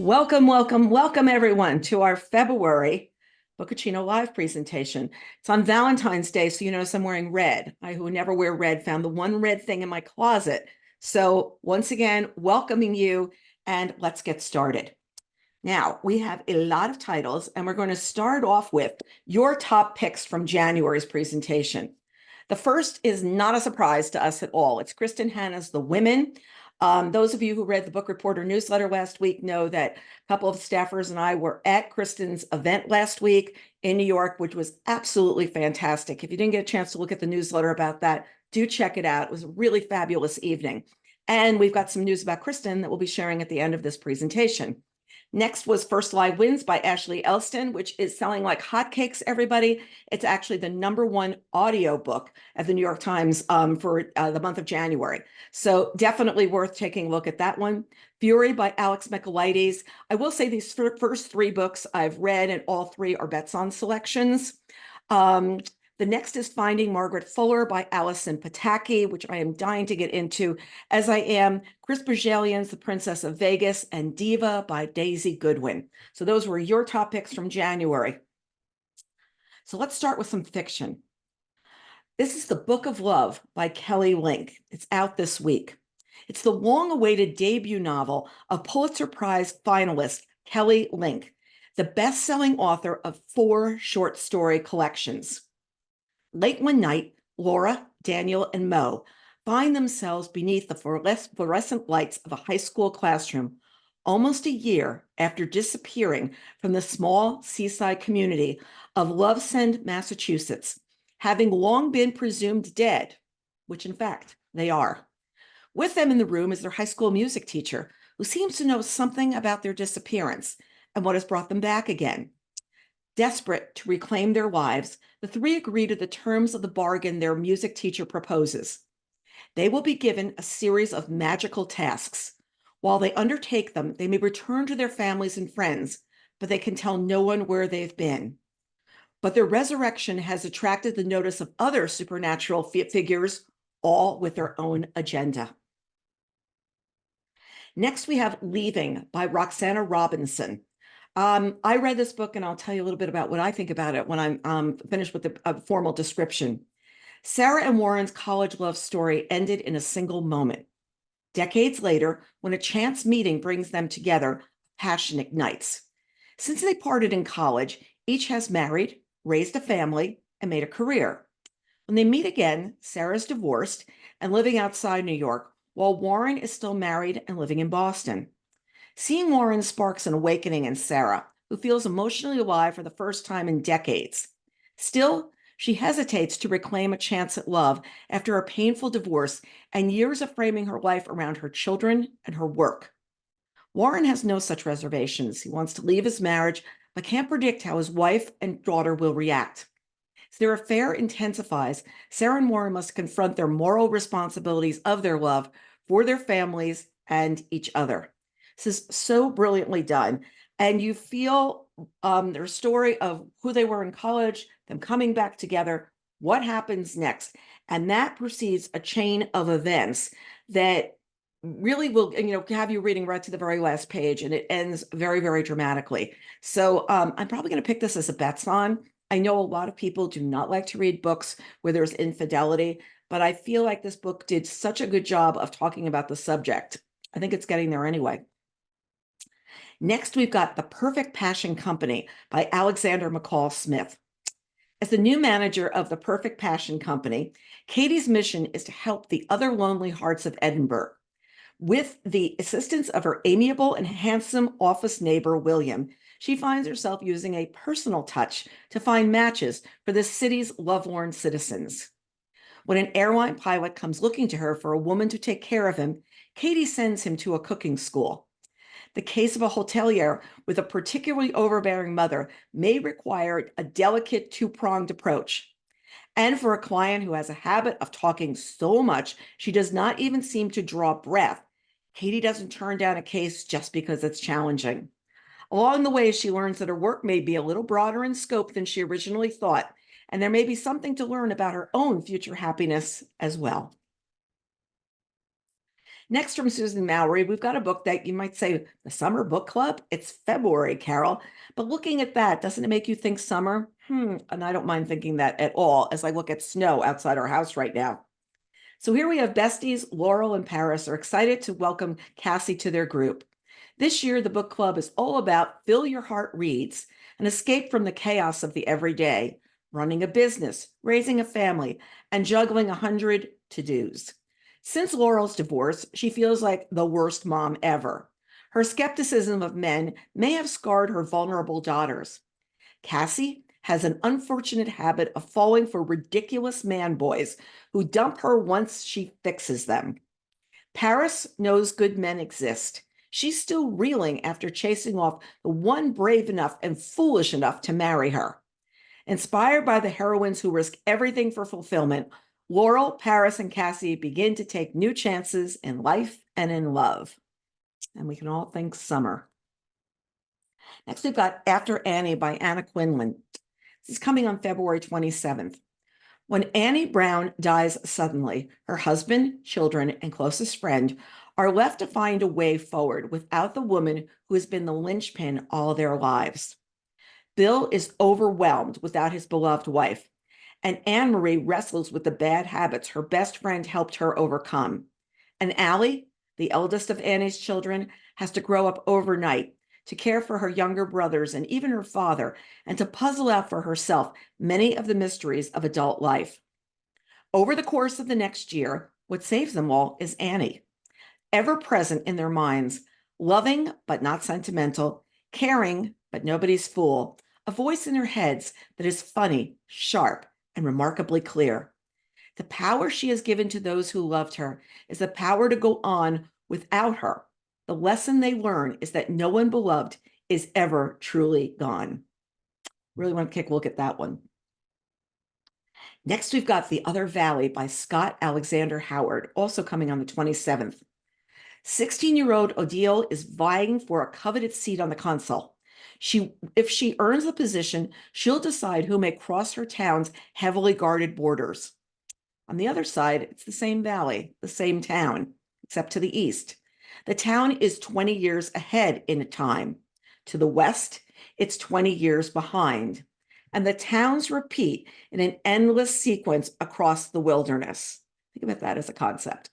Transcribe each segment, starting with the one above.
Welcome, welcome, welcome everyone to our February Bookaccino live presentation. It's on Valentine's Day, so you notice I'm wearing red. I, who never wear red, found the one red thing in my closet. So once again, welcoming you, and let's get started. Now, we have a lot of titles, and we're going to start off with your top picks from January's presentation. The first is not a surprise to us at all. It's Kristen Hanna's The Women. Those of you who read the Book Reporter newsletter last week know that a couple of staffers and I were at Kristen's event last week in New York, which was absolutely fantastic. If you didn't get a chance to look at the newsletter about that, do check it out. It was a really fabulous evening. And we've got some news about Kristen that we'll be sharing at the end of this presentation. Next was First Live Wins by Ashley Elston, which is selling like hotcakes, everybody. It's actually the #1 audiobook at the New York Times for the month of January. So definitely worth taking a look at that one. Fury by Alex Michaelides. I will say these first three books I've read, and all three are bets on selections. The next is Finding Margaret Fuller by Alison Pataki, which I am dying to get into, as I am Chris Bourgeillion's The Princess of Vegas and Diva by Daisy Goodwin. So those were your top picks from January. So let's start with some fiction. This is The Book of Love by Kelly Link. It's out this week. It's the long-awaited debut novel of Pulitzer Prize finalist Kelly Link, the best-selling author of 4 short story collections. Late one night, Laura, Daniel, and Mo find themselves beneath the fluorescent lights of a high school classroom, almost a year after disappearing from the small seaside community of Lovesend, Massachusetts, having long been presumed dead, which in fact they are. With them in the room is their high school music teacher, who seems to know something about their disappearance and what has brought them back again. Desperate to reclaim their lives, the 3 agree to the terms of the bargain their music teacher proposes. They will be given a series of magical tasks. While they undertake them, they may return to their families and friends, but they can tell no one where they've been. But their resurrection has attracted the notice of other supernatural figures, all with their own agenda. Next, we have Leaving by Roxana Robinson. I read this book, and I'll tell you a little bit about what I think about it when I'm finished with the formal description. Sarah and Warren's college love story ended in a single moment. Decades later, when a chance meeting brings them together, passion ignites. Since they parted in college, each has married, raised a family, and made a career. When they meet again, Sarah's divorced and living outside New York, while Warren is still married and living in Boston. Seeing Warren sparks an awakening in Sarah, who feels emotionally alive for the first time in decades. Still, she hesitates to reclaim a chance at love after a painful divorce and years of framing her life around her children and her work. Warren has no such reservations. He wants to leave his marriage, but can't predict how his wife and daughter will react. As their affair intensifies, Sarah and Warren must confront their moral responsibilities of their love for their families and each other. This is so brilliantly done. And you feel their story of who they were in college, them coming back together, what happens next. And that precedes a chain of events that really will, have you reading right to the very last page, and it ends very, very dramatically. So I'm probably going to pick this as a bets on. I know a lot of people do not like to read books where there's infidelity, but I feel like this book did such a good job of talking about the subject. I think it's getting there anyway. Next, we've got The Perfect Passion Company by Alexander McCall Smith. As the new manager of The Perfect Passion Company, Katie's mission is to help the other lonely hearts of Edinburgh. With the assistance of her amiable and handsome office neighbor, William, she finds herself using a personal touch to find matches for the city's lovelorn citizens. When an airline pilot comes looking to her for a woman to take care of him, Katie sends him to a cooking school. The case of a hotelier with a particularly overbearing mother may require a delicate 2-pronged approach. And for a client who has a habit of talking so much she does not even seem to draw breath, Katie doesn't turn down a case just because it's challenging. Along the way, she learns that her work may be a little broader in scope than she originally thought, and there may be something to learn about her own future happiness as well. Next from Susan Mallory, we've got a book that you might say the summer book club. It's February, Carol. But looking at that, doesn't it make you think summer? And I don't mind thinking that at all as I look at snow outside our house right now. So here we have besties, Laurel and Paris are excited to welcome Cassie to their group. This year, the book club is all about Fill Your Heart Reads, an escape from the chaos of the everyday, running a business, raising a family, and juggling 100 to-dos. Since Laurel's divorce, she feels like the worst mom ever. Her skepticism of men may have scarred her vulnerable daughters. Cassie has an unfortunate habit of falling for ridiculous man boys who dump her once she fixes them. Paris knows good men exist. She's still reeling after chasing off the one brave enough and foolish enough to marry her. Inspired by the heroines who risk everything for fulfillment, Laurel, Paris, and Cassie begin to take new chances in life and in love. And we can all thank summer. Next, we've got After Annie by Anna Quinlan. This is coming on February 27th. When Annie Brown dies suddenly, her husband, children, and closest friend are left to find a way forward without the woman who has been the linchpin all their lives. Bill is overwhelmed without his beloved wife, and Anne-Marie wrestles with the bad habits her best friend helped her overcome. And Allie, the eldest of Annie's children, has to grow up overnight to care for her younger brothers and even her father, and to puzzle out for herself many of the mysteries of adult life. Over the course of the next year, what saves them all is Annie, ever present in their minds, loving but not sentimental, caring but nobody's fool, a voice in their heads that is funny, sharp, and remarkably clear. The power she has given to those who loved her is the power to go on without her. The lesson they learn is that no one beloved is ever truly gone. Really want to take a look at that one. Next, we've got The Other Valley by Scott Alexander Howard, also coming on the 27th. 16-year-old Odile is vying for a coveted seat on the council. If she earns the position, she'll decide who may cross her town's heavily guarded borders. On the other side, it's the same valley, the same town, except to the east. The town is 20 years ahead in time. To the west, it's 20 years behind. And the towns repeat in an endless sequence across the wilderness. Think about that as a concept.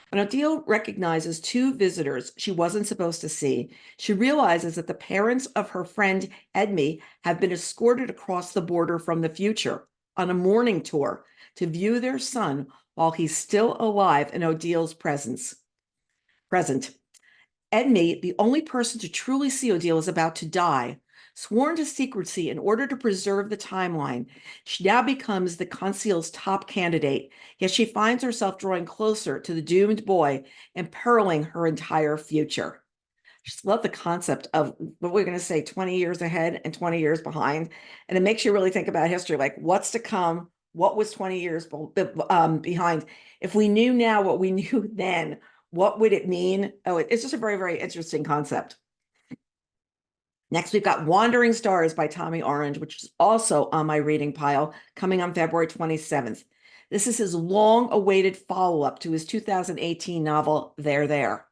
When Odile recognizes two visitors she wasn't supposed to see, she realizes that the parents of her friend Edme have been escorted across the border from the future on a morning tour to view their son while he's still alive in Odile's present. Edme, the only person to truly see Odile, is about to die. Sworn to secrecy in order to preserve the timeline, she now becomes the conceal's top candidate, yet she finds herself drawing closer to the doomed boy, imperiling her entire future. I just love the concept of what we're going to say 20 years ahead and 20 years behind. And it makes you really think about history, like what's to come, what was 20 years behind. If we knew now what we knew then, what would it mean? Oh, it's just a very, very interesting concept. Next, we've got Wandering Stars by Tommy Orange, which is also on my reading pile, coming on February 27th. This is his long-awaited follow-up to his 2018 novel, There.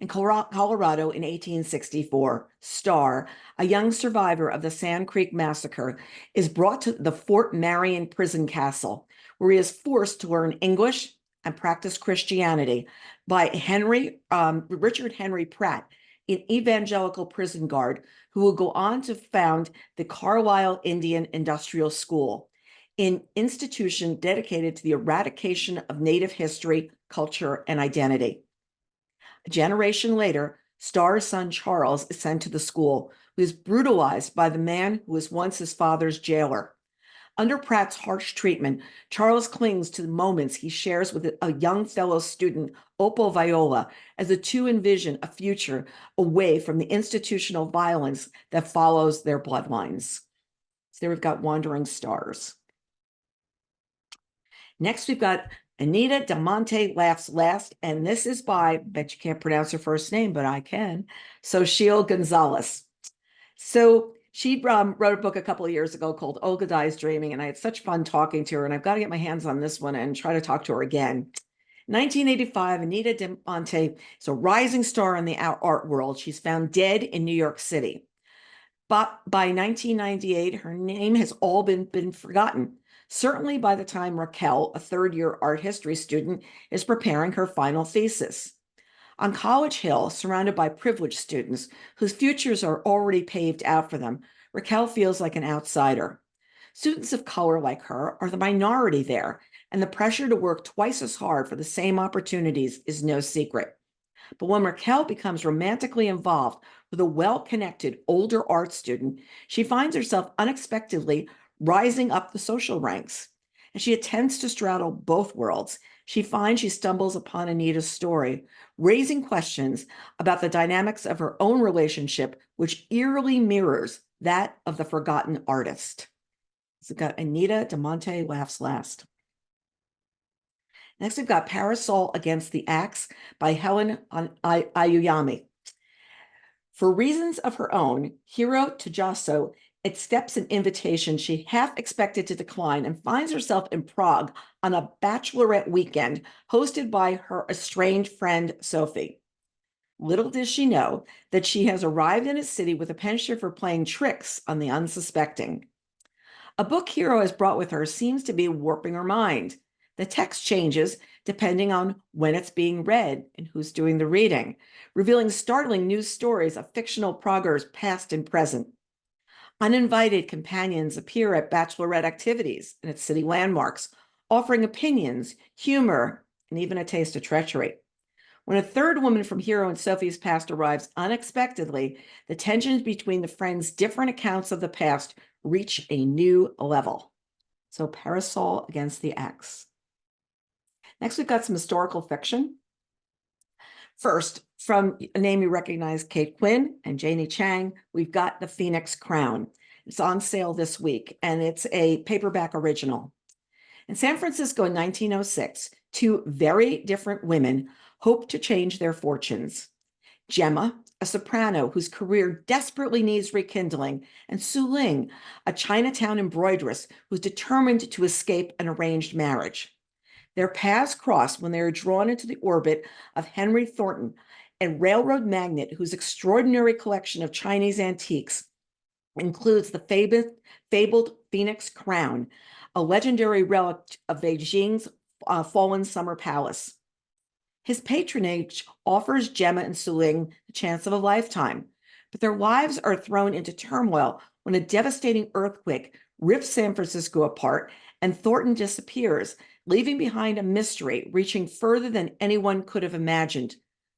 In Colorado in 1864, Starr, a young survivor of the Sand Creek Massacre, is brought to the Fort Marion prison castle, where he is forced to learn English and practice Christianity by Richard Henry Pratt, an evangelical prison guard who will go on to found the Carlisle Indian Industrial School, an institution dedicated to the eradication of Native history, culture, and identity. A generation later, Starr's son Charles is sent to the school, who is brutalized by the man who was once his father's jailer. Under Pratt's harsh treatment, Charles clings to the moments he shares with a young fellow student, Opal Viola, as the two envision a future away from the institutional violence that follows their bloodlines. So there we've got Wandering Stars. Next, we've got Anita Damonte Laughs Last, and this is by, bet you can't pronounce her first name, but I can, Xochitl Gonzalez. So she wrote a book a couple of years ago called Olga Dies Dreaming, and I had such fun talking to her, and I've got to get my hands on this one and try to talk to her again. 1985, Anita Demonte is a rising star in the art world. She's found dead in New York City. But by 1998, her name has all been forgotten. Certainly by the time Raquel, a third-year art history student, is preparing her final thesis. On College Hill, surrounded by privileged students whose futures are already paved out for them, Raquel feels like an outsider. Students of color like her are the minority there, and the pressure to work twice as hard for the same opportunities is no secret. But when Raquel becomes romantically involved with a well-connected older art student, she finds herself unexpectedly rising up the social ranks. As she attempts to straddle both worlds, she finds she stumbles upon Anita's story, raising questions about the dynamics of her own relationship, which eerily mirrors that of the forgotten artist. So we've got Anita Demonte Laughs Last. Next, we've got Parasol Against the Axe by Helen Ayuyami. For reasons of her own, Hiro Tajaso accepts an invitation she half expected to decline and finds herself in Prague on a bachelorette weekend hosted by her estranged friend, Sophie. Little does she know that she has arrived in a city with a penchant for playing tricks on the unsuspecting. A book Hiro has brought with her seems to be warping her mind. The text changes depending on when it's being read and who's doing the reading, revealing startling new stories of fictional Praguers past and present. Uninvited companions appear at bachelorette activities and at city landmarks, offering opinions, humor, and even a taste of treachery. When a third woman from Hiro and Sophie's past arrives unexpectedly, the tensions between the friends' different accounts of the past reach a new level. So Parasol Against the Axe. Next, we've got some historical fiction. First, from a name you recognize, Kate Quinn and Janie Chang, we've got The Phoenix Crown. It's on sale this week, and it's a paperback original. In San Francisco in 1906, two very different women hope to change their fortunes. Gemma, a soprano whose career desperately needs rekindling, and Su Ling, a Chinatown embroideress who's determined to escape an arranged marriage. Their paths cross when they are drawn into the orbit of Henry Thornton, a railroad magnate whose extraordinary collection of Chinese antiques includes the fabled Phoenix Crown, a legendary relic of Beijing's fallen summer palace. His patronage offers Gemma and Su Ling the chance of a lifetime, but their lives are thrown into turmoil when a devastating earthquake rips San Francisco apart and Thornton disappears, leaving behind a mystery reaching further than anyone could have imagined,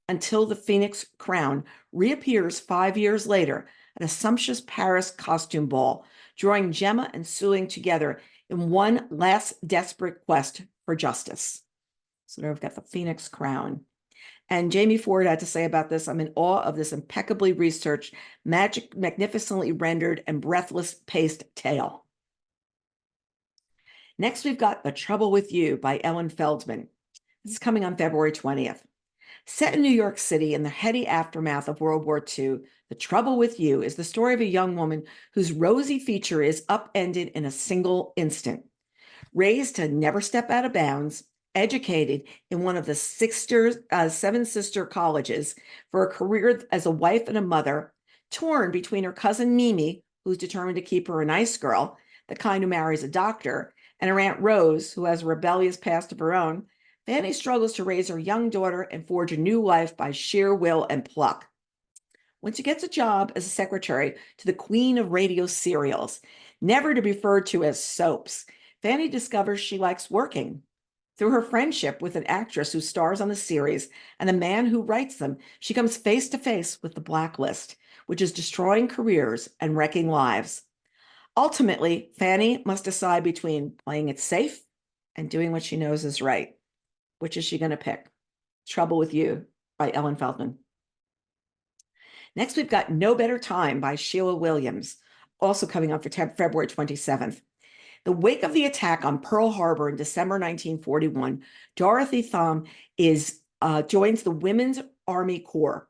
until the Phoenix Crown reappears 5 years later at a sumptuous Paris costume ball, drawing Gemma and Su Ling together in one last desperate quest for justice. So there we've got The Phoenix Crown. And Jamie Ford had to say about this, I'm in awe of this impeccably researched, magnificently rendered, and breathless paced tale. Next, we've got The Trouble with You by Ellen Feldman. This is coming on February 20th. Set in New York City in the heady aftermath of World War II, The Trouble with You is the story of a young woman whose rosy future is upended in a single instant. Raised to never step out of bounds, educated in one of the seven sister colleges for a career as a wife and a mother, torn between her cousin Mimi, who's determined to keep her a nice girl, the kind who marries a doctor, and her Aunt Rose, who has a rebellious past of her own, Fanny struggles to raise her young daughter and forge a new life by sheer will and pluck. When she gets a job as a secretary to the queen of radio serials, never to be referred to as soaps, Fanny discovers she likes working. Through her friendship with an actress who stars on the series and the man who writes them, she comes face to face with the blacklist, which is destroying careers and wrecking lives. Ultimately, Fanny must decide between playing it safe and doing what she knows is right. Which is she going to pick? Trouble with You by Ellen Feldman. Next, we've got No Better Time by Sheila Williams, also coming up for February 27th. The wake of the attack on Pearl Harbor in December 1941, Dorothy Thom joins the Women's Army Corps.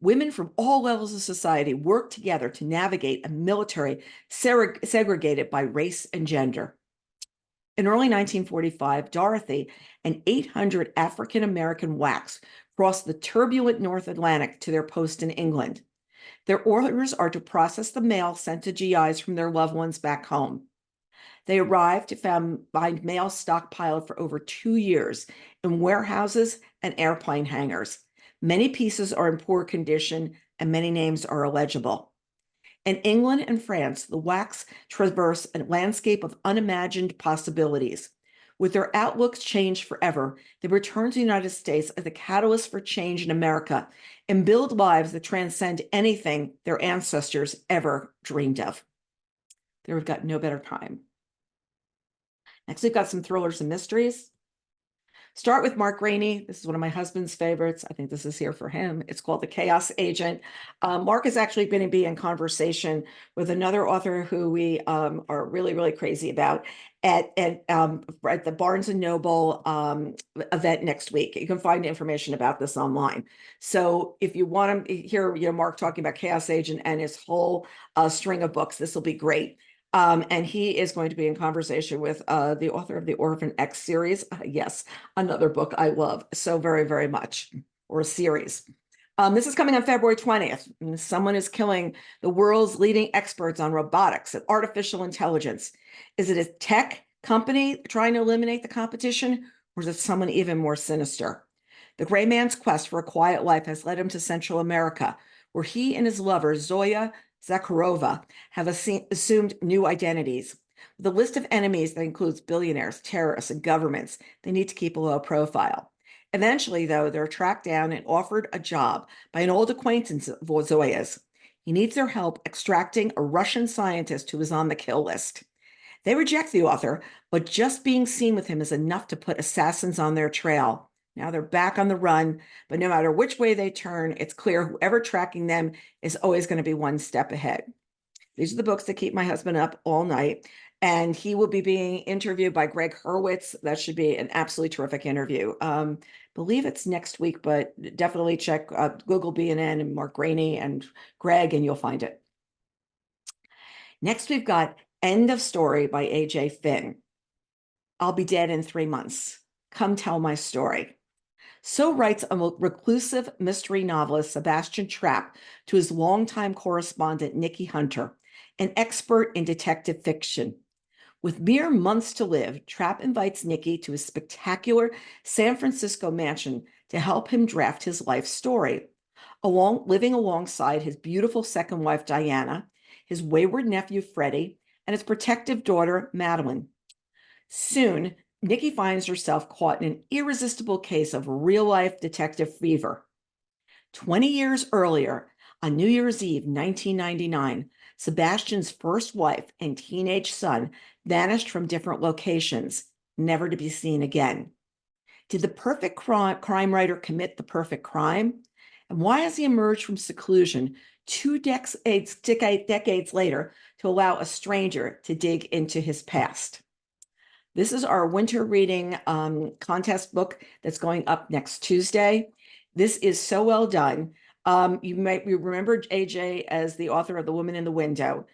Women from all levels of society work together to navigate a military segregated by race and gender. In early 1945, Dorothy, an 800 African-American WACs, crossed the turbulent North Atlantic to their post in England. Their orders are to process the mail sent to GIs from their loved ones back home. They arrived to find mail stockpiled for over 2 years in warehouses and airplane hangars. Many pieces are in poor condition and many names are illegible. In England and France, the WACs traverse a landscape of unimagined possibilities. With their outlooks changed forever, they return to the United States as a catalyst for change in America and build lives that transcend anything their ancestors ever dreamed of. They've got no better time. Next, we've got some thrillers and mysteries. Start with Mark Rainey. This is one of my husband's favorites. I think this is here for him. It's called The Chaos Agent. Mark is actually going to be in conversation with another author who we are really, really crazy about at the Barnes & Noble event next week. You can find information about this online. So if you want to hear Mark talking about Chaos Agent and his whole string of books, this will be great. And he is going to be in conversation with the author of the Orphan X series. Yes, another book I love so very, very much, or a series. This is coming on February 20th. And someone is killing the world's leading experts on robotics and artificial intelligence. Is it a tech company trying to eliminate the competition, or is it someone even more sinister? The gray man's quest for a quiet life has led him to Central America, where he and his lover, Zoya Zakharova, have assumed new identities. With a list of enemies that includes billionaires, terrorists, and governments, they need to keep a low profile. Eventually, though, they're tracked down and offered a job by an old acquaintance of Zoya's. He needs their help extracting a Russian scientist who is on the kill list. They reject the author, but just being seen with him is enough to put assassins on their trail. Now they're back on the run, but no matter which way they turn, it's clear whoever tracking them is always going to be one step ahead. These are the books that keep my husband up all night, and he will be being interviewed by Greg Hurwitz. That should be an absolutely terrific interview. Believe it's next week, but definitely check Google BNN and Mark Rainey and Greg, and you'll find it. Next, we've got End of Story by A.J. Finn. I'll be dead in 3 months. Come tell my story. So writes a reclusive mystery novelist, Sebastian Trapp, to his longtime correspondent, Nikki Hunter, an expert in detective fiction. With mere months to live, Trapp invites Nikki to his spectacular San Francisco mansion to help him draft his life story. Living alongside his beautiful second wife, Diana, his wayward nephew, Freddie, and his protective daughter, Madeline. Soon, Nikki finds herself caught in an irresistible case of real-life detective fever. 20 years earlier, on New Year's Eve, 1999, Sebastian's first wife and teenage son vanished from different locations, never to be seen again. Did the perfect crime writer commit the perfect crime? And why has he emerged from seclusion 2 decades later to allow a stranger to dig into his past? This is our winter reading contest book that's going up next Tuesday. This is so well done. You might remember AJ as the author of The Woman in the Window.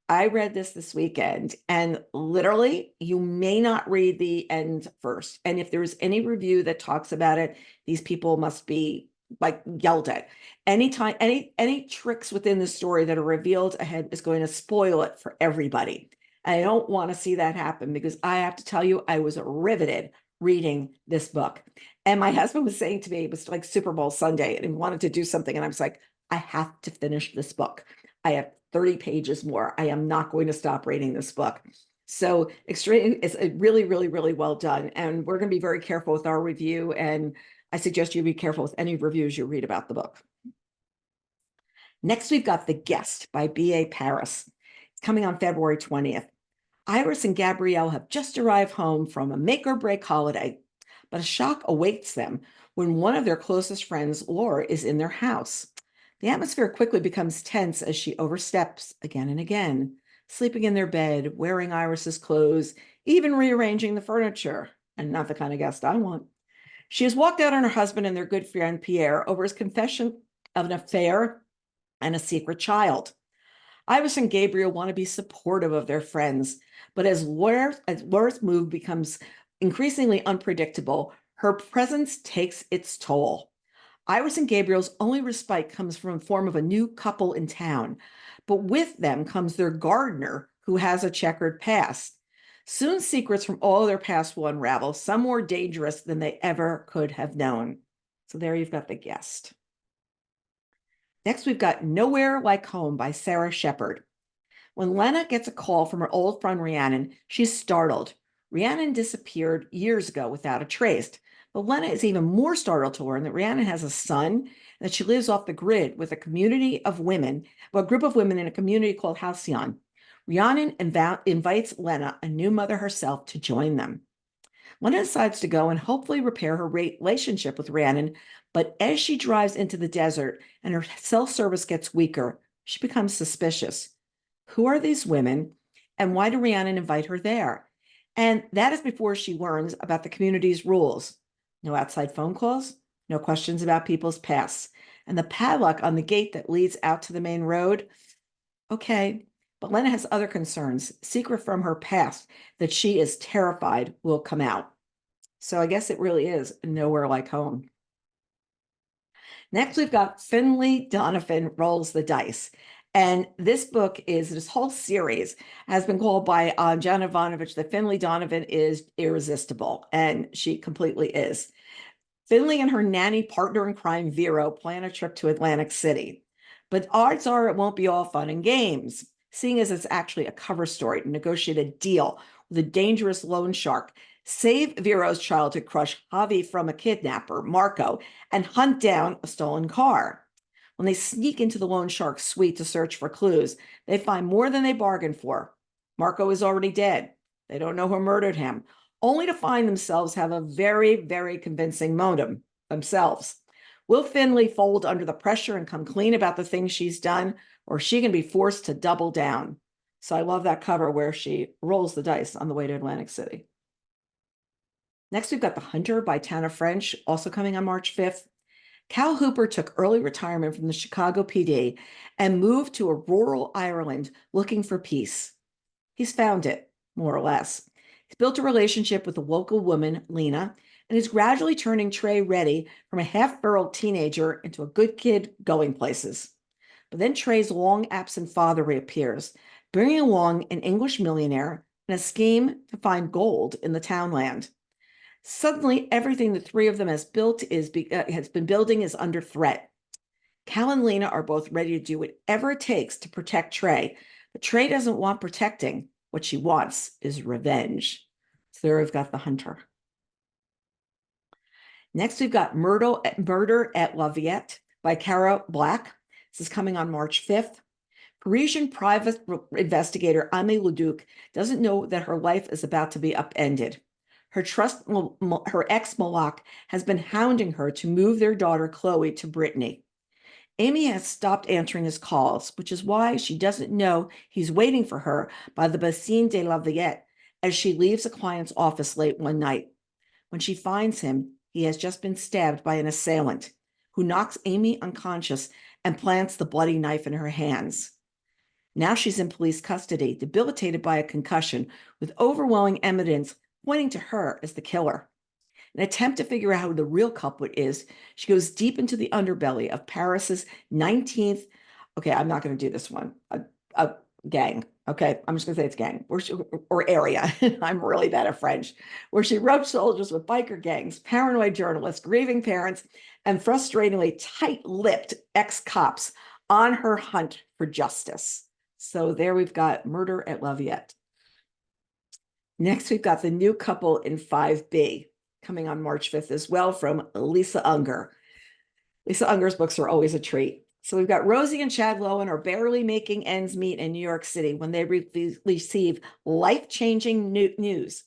I read this weekend, and literally, you may not read the end first. And if there's any review that talks about it, these people must be like yelled at. Anytime, any tricks within the story that are revealed ahead is going to spoil it for everybody. I don't want to see that happen, because I have to tell you, I was riveted reading this book. And my husband was saying to me, it was like Super Bowl Sunday, and he wanted to do something. And I was like, I have to finish this book. I have 30 pages more. I am not going to stop reading this book. So it's really, really, really well done. And we're going to be very careful with our review. And I suggest you be careful with any reviews you read about the book. Next, we've got The Guest by B.A. Paris. It's coming on February 20th. Iris and Gabrielle have just arrived home from a make-or-break holiday, but a shock awaits them when one of their closest friends, Laura, is in their house. The atmosphere quickly becomes tense as she oversteps again and again, sleeping in their bed, wearing Iris's clothes, even rearranging the furniture, and not the kind of guest I want. She has walked out on her husband and their good friend Pierre over his confession of an affair and a secret child. Iris and Gabriel want to be supportive of their friends, but as Laura's move becomes increasingly unpredictable, her presence takes its toll. Iris and Gabriel's only respite comes from the form of a new couple in town, but with them comes their gardener, who has a checkered past. Soon, secrets from all their past will unravel, some more dangerous than they ever could have known. So there you've got the guest. Next, we've got Nowhere Like Home by Sarah Shepard. When Lena gets a call from her old friend Rhiannon, she's startled. Rhiannon disappeared years ago without a trace, but Lena is even more startled to learn that Rhiannon has a son and that she lives off the grid with a community of women, well, a group of women in a community called Halcyon. Rhiannon invites Lena, a new mother herself, to join them. Lena decides to go and hopefully repair her relationship with Rhiannon, but as she drives into the desert and her cell service gets weaker, she becomes suspicious. Who are these women, and why did Rhiannon invite her there? And that is before she learns about the community's rules. No outside phone calls, no questions about people's pasts, and the padlock on the gate that leads out to the main road. Okay, but Lena has other concerns. Secret from her past that she is terrified will come out. So I guess it really is Nowhere Like Home. Next, we've got Finley Donovan Rolls the Dice. And this whole series has been called by John Ivanovich that Finley Donovan is irresistible, and she completely is. Finley and her nanny partner in crime, Vero, plan a trip to Atlantic City. But odds are it won't be all fun and games, seeing as it's actually a cover story to negotiate a deal with a dangerous loan shark, save Vero's childhood crush, Javi, from a kidnapper, Marco, and hunt down a stolen car. When they sneak into the loan shark's suite to search for clues, they find more than they bargained for. Marco is already dead. They don't know who murdered him, only to find themselves have a very, very convincing motive themselves. Will Finley fold under the pressure and come clean about the things she's done, or she can be forced to double down? So I love that cover where she rolls the dice on the way to Atlantic City. Next, we've got The Hunter by Tana French, also coming on March 5th. Cal Hooper took early retirement from the Chicago PD and moved to a rural Ireland looking for peace. He's found it, more or less. He's built a relationship with a local woman, Lena, and is gradually turning Trey Reddy from a half-burled teenager into a good kid going places. But then Trey's long-absent father reappears, bringing along an English millionaire and a scheme to find gold in the townland. Suddenly, everything the three of them has been building is under threat. Cal and Lena are both ready to do whatever it takes to protect Trey, but Trey doesn't want protecting. What she wants is revenge. So there we've got The Hunter. Next, we've got Murder at Lavette by Cara Black. This is coming on March 5th. Parisian private investigator Aimée Leduc doesn't know that her life is about to be upended. Her ex Malak has been hounding her to move their daughter Chloe to Brittany. Amy has stopped answering his calls, which is why she doesn't know he's waiting for her by the Biscayne de Lavette as she leaves a client's office late one night. When she finds him, he has just been stabbed by an assailant who knocks Amy unconscious and plants the bloody knife in her hands. Now she's in police custody, debilitated by a concussion, with overwhelming evidence pointing to her as the killer. In an attempt to figure out who the real culprit is, she goes deep into the underbelly of Paris's 19th, okay, I'm not going to do this one, a gang, okay, I'm just going to say it's gang, or area, I'm really bad at French, where she rubs shoulders with biker gangs, paranoid journalists, grieving parents, and frustratingly tight-lipped ex-cops on her hunt for justice. So there we've got Murder at Lavette. Next, we've got The New Couple in 5B, coming on March 5th as well, from Lisa Unger. Lisa Unger's books are always a treat. So we've got Rosie and Chad Lowen are barely making ends meet in New York City when they receive life-changing news.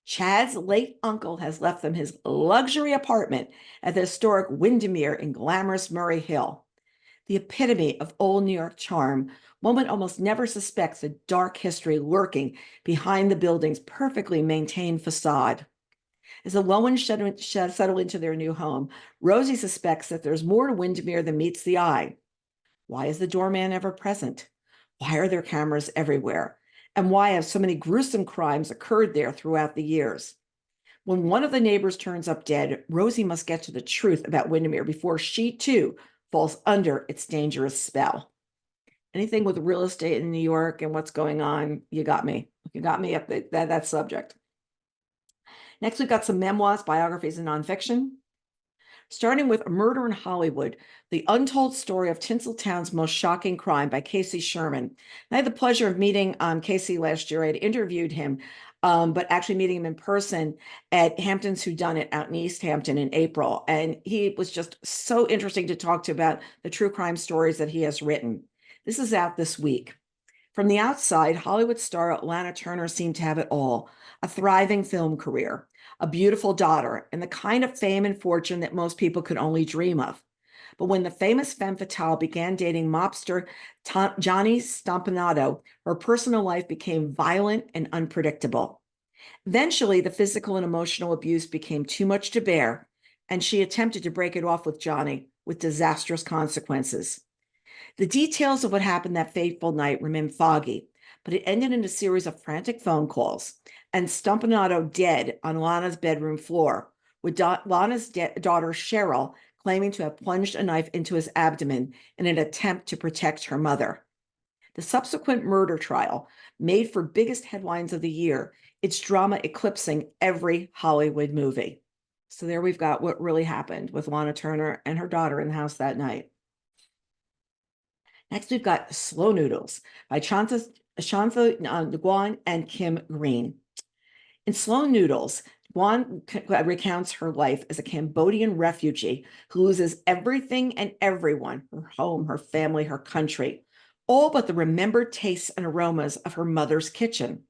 Chad's late uncle has left them his luxury apartment at the historic Windermere in glamorous Murray Hill. The epitome of old New York charm, one almost never suspects the dark history lurking behind the building's perfectly maintained facade. As the Lowens settle into their new home, Rosie suspects that there's more to Windermere than meets the eye. Why is the doorman ever present? Why are there cameras everywhere? And why have so many gruesome crimes occurred there throughout the years? When one of the neighbors turns up dead, Rosie must get to the truth about Windermere before she too falls under its dangerous spell. Anything with real estate in New York and what's going on, you got me. You got me at that subject. Next, we've got some memoirs, biographies, and nonfiction. Starting with Murder in Hollywood, the untold story of Tinseltown's most shocking crime by Casey Sherman. I had the pleasure of meeting Casey last year. I had interviewed him, but actually meeting him in person at Hampton's Whodunit out in East Hampton in April. And he was just so interesting to talk to about the true crime stories that he has written. This is out this week. From the outside, Hollywood star Lana Turner seemed to have it all: a thriving film career, a beautiful daughter, and the kind of fame and fortune that most people could only dream of. But when the famous femme fatale began dating mobster Johnny Stompanato, her personal life became violent and unpredictable. Eventually, the physical and emotional abuse became too much to bear, and she attempted to break it off with Johnny with disastrous consequences. The details of what happened that fateful night remain foggy, but it ended in a series of frantic phone calls and Stompanato dead on Lana's bedroom floor, with Lana's daughter Cheryl claiming to have plunged a knife into his abdomen in an attempt to protect her mother. The subsequent murder trial made for biggest headlines of the year, its drama eclipsing every Hollywood movie. So there we've got what really happened with Lana Turner and her daughter in the house that night. Next, we've got Slow Noodles by Shantha Guan and Kim Green. In Slow Noodles, Guan recounts her life as a Cambodian refugee who loses everything and everyone: her home, her family, her country, all but the remembered tastes and aromas of her mother's kitchen.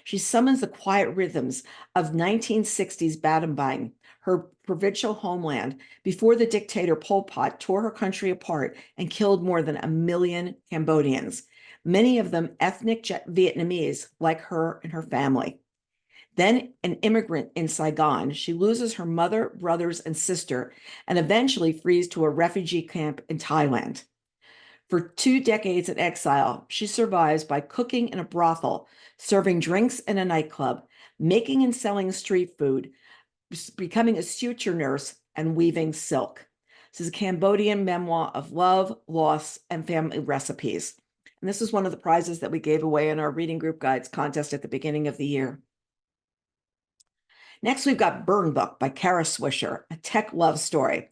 She summons the quiet rhythms of 1960s Battambang, her provincial homeland, before the dictator Pol Pot tore her country apart and killed more than 1 million Cambodians, many of them ethnic Vietnamese like her and her family. Then an immigrant in Saigon, she loses her mother, brothers, and sister, and eventually flees to a refugee camp in Thailand. For 2 decades in exile, she survives by cooking in a brothel, serving drinks in a nightclub, making and selling street food, becoming a suture nurse, and weaving silk. This is a Cambodian memoir of love, loss, and family recipes. And this is one of the prizes that we gave away in our Reading Group Guides contest at the beginning of the year. Next, we've got Burn Book by Kara Swisher, a tech love story.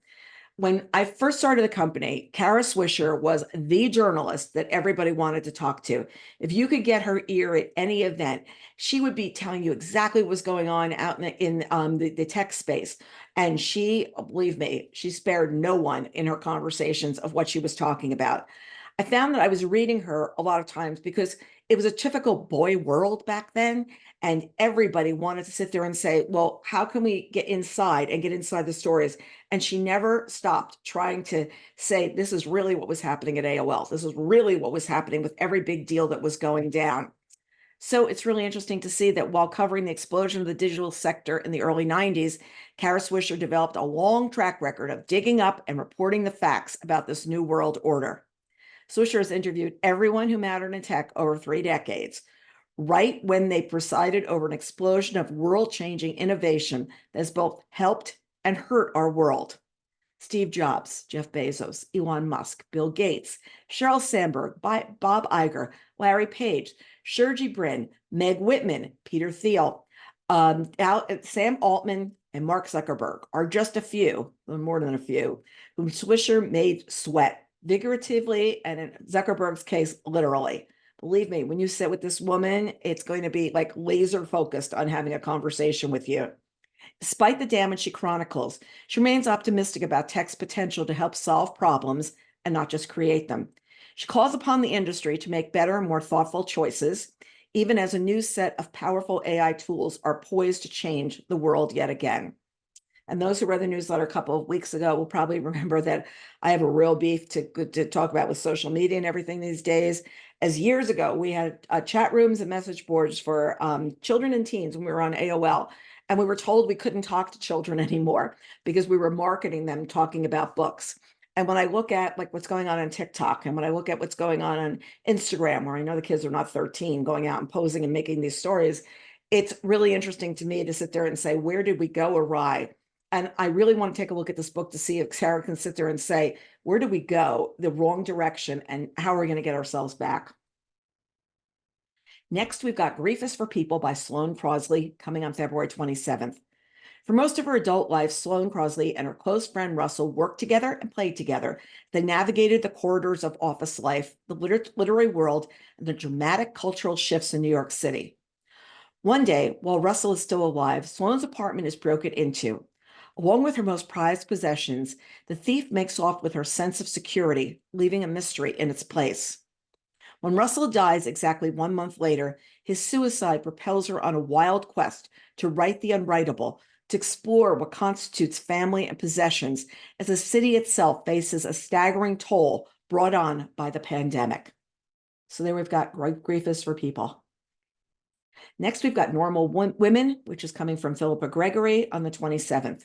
When I first started the company, Kara Swisher was the journalist that everybody wanted to talk to. If you could get her ear at any event, she would be telling you exactly what was going on out in the tech space. And she, believe me, she spared no one in her conversations of what she was talking about. I found that I was reading her a lot of times because it was a typical boy world back then. And everybody wanted to sit there and say, well, how can we get inside the stories? And she never stopped trying to say, this is really what was happening at AOL. This is really what was happening with every big deal that was going down. So it's really interesting to see that while covering the explosion of the digital sector in the early 90s, Kara Swisher developed a long track record of digging up and reporting the facts about this new world order. Swisher has interviewed everyone who mattered in tech over 3 decades, right when they presided over an explosion of world-changing innovation that has both helped and hurt our world. Steve Jobs, Jeff Bezos, Elon Musk, Bill Gates, Sheryl Sandberg, Bob Iger, Larry Page, Sergey Brin, Meg Whitman, Peter Thiel, Sam Altman, and Mark Zuckerberg are just a few, more than a few, whom Swisher made sweat, figuratively, and in Zuckerberg's case, literally. Believe me, when you sit with this woman, it's going to be like laser focused on having a conversation with you. Despite the damage she chronicles, she remains optimistic about tech's potential to help solve problems and not just create them. She calls upon the industry to make better and more thoughtful choices, even as a new set of powerful AI tools are poised to change the world yet again. And those who read the newsletter a couple of weeks ago will probably remember that I have a real beef to talk about with social media and everything these days. As years ago, we had chat rooms and message boards for children and teens when we were on AOL. And we were told we couldn't talk to children anymore because we were marketing them talking about books. And when I look at like what's going on TikTok, and when I look at what's going on Instagram, where I know the kids are not 13 going out and posing and making these stories, it's really interesting to me to sit there and say, where did we go awry? And I really want to take a look at this book to see if Sarah can sit there and say, where did we go the wrong direction and how are we going to get ourselves back? Next, we've got Grief is for People by Sloane Crosley coming on February 27th. For most of her adult life, Sloane Crosley and her close friend Russell worked together and played together. They navigated the corridors of office life, the literary world, and the dramatic cultural shifts in New York City. One day, while Russell is still alive, Sloane's apartment is broken into. Along with her most prized possessions, the thief makes off with her sense of security, leaving a mystery in its place. When Russell dies exactly 1 month later, his suicide propels her on a wild quest to write the unwritable, to explore what constitutes family and possessions as the city itself faces a staggering toll brought on by the pandemic. So there we've got Grief is for People. Next, we've got Normal Women, which is coming from Philippa Gregory on the 27th.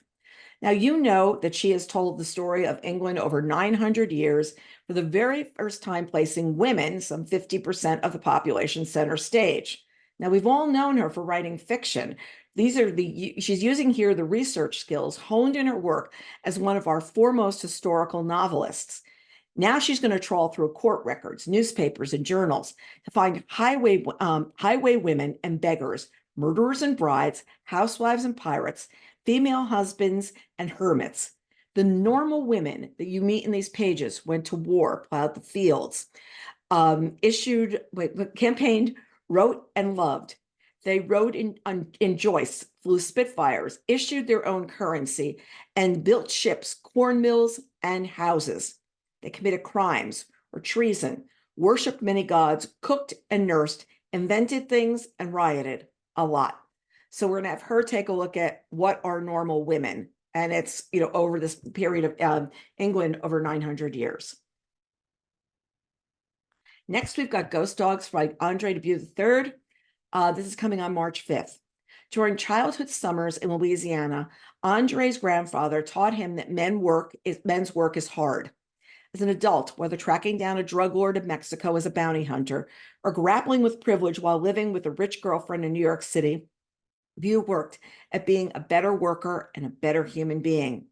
Now, you know that she has told the story of England over 900 years, for the very first time placing women, some 50% of the population, center stage. Now, we've all known her for writing fiction. She's using here the research skills honed in her work as one of our foremost historical novelists. Now she's going to trawl through court records, newspapers, and journals to find highway women and beggars, murderers and brides, housewives and pirates, female husbands and hermits. The normal women that you meet in these pages went to war, plowed the fields, campaigned, wrote, and loved. They rode in joists, flew Spitfires, issued their own currency, and built ships, corn mills, and houses. They committed crimes or treason, worshipped many gods, cooked and nursed, invented things, and rioted a lot. So we're going to have her take a look at what are normal women. And it's, over this period of England over 900 years. Next, we've got Ghost Dogs by Andre Dubuque III. This is coming on March 5th. During childhood summers in Louisiana, Andre's grandfather taught him that men's work is hard. As an adult, whether tracking down a drug lord in Mexico as a bounty hunter or grappling with privilege while living with a rich girlfriend in New York City, View worked at being a better worker and a better human being.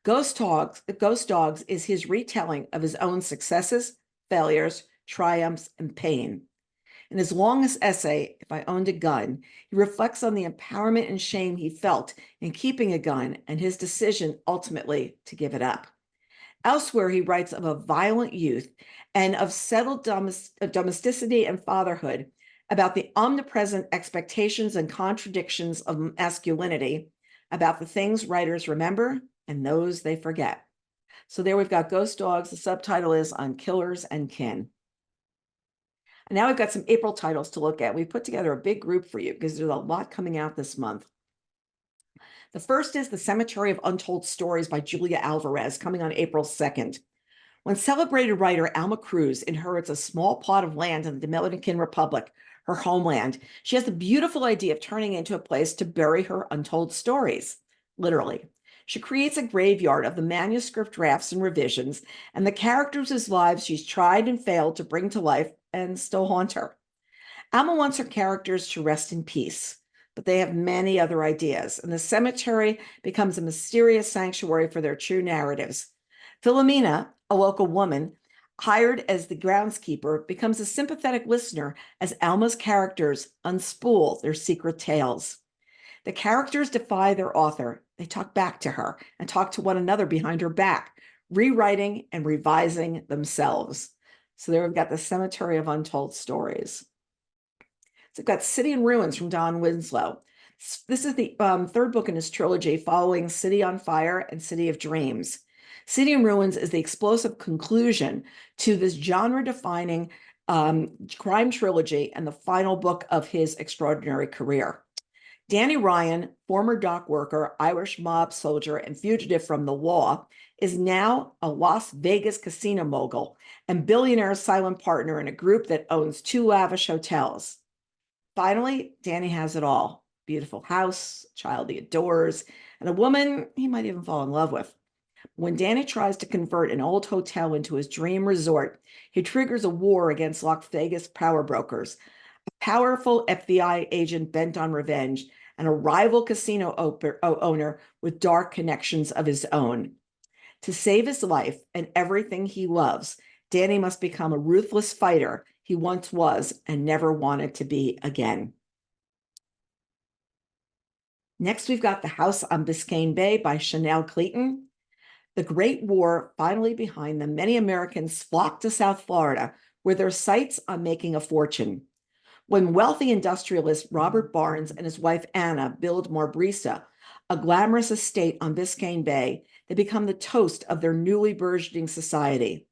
Ghost Dogs is his retelling of his own successes, failures, triumphs, and pain. In his longest essay, If I Owned a Gun, he reflects on the empowerment and shame he felt in keeping a gun and his decision ultimately to give it up. Elsewhere, he writes of a violent youth and of settled domesticity and fatherhood, about the omnipresent expectations and contradictions of masculinity, about the things writers remember and those they forget. So there we've got Ghost Dogs. The subtitle is On Killers and Kin. And now we've got some April titles to look at. We put together a big group for you because there's a lot coming out this month. The first is The Cemetery of Untold Stories by Julia Alvarez, coming on April 2nd. When celebrated writer Alma Cruz inherits a small plot of land in the Dominican Republic, her homeland, she has the beautiful idea of turning it into a place to bury her untold stories, literally. She creates a graveyard of the manuscript drafts and revisions and the characters whose lives she's tried and failed to bring to life and still haunt her. Alma wants her characters to rest in peace, but they have many other ideas, and the cemetery becomes a mysterious sanctuary for their true narratives. Philomena, a local woman, hired as the groundskeeper, becomes a sympathetic listener as Alma's characters unspool their secret tales. The characters defy their author. They talk back to her and talk to one another behind her back, rewriting and revising themselves. So there we've got The Cemetery of Untold Stories. So we've got City in Ruins from Don Winslow. This is the third book in his trilogy following City on Fire and City of Dreams. City in Ruins is the explosive conclusion to this genre-defining crime trilogy and the final book of his extraordinary career. Danny Ryan, former dock worker, Irish mob soldier, and fugitive from the law, is now a Las Vegas casino mogul and billionaire silent partner in a group that owns 2 lavish hotels. Finally, Danny has it all. Beautiful house, child he adores, and a woman he might even fall in love with. When Danny tries to convert an old hotel into his dream resort, he triggers a war against Las Vegas power brokers, a powerful FBI agent bent on revenge, and a rival casino owner with dark connections of his own. To save his life and everything he loves, Danny must become a ruthless fighter he once was and never wanted to be again. Next, we've got The House on Biscayne Bay by Chanel Clayton. The Great War finally behind them, many Americans flocked to South Florida, where their sights on making a fortune. When wealthy industrialist Robert Barnes and his wife Anna build Marbrisa, a glamorous estate on Biscayne Bay, they become the toast of their newly burgeoning society.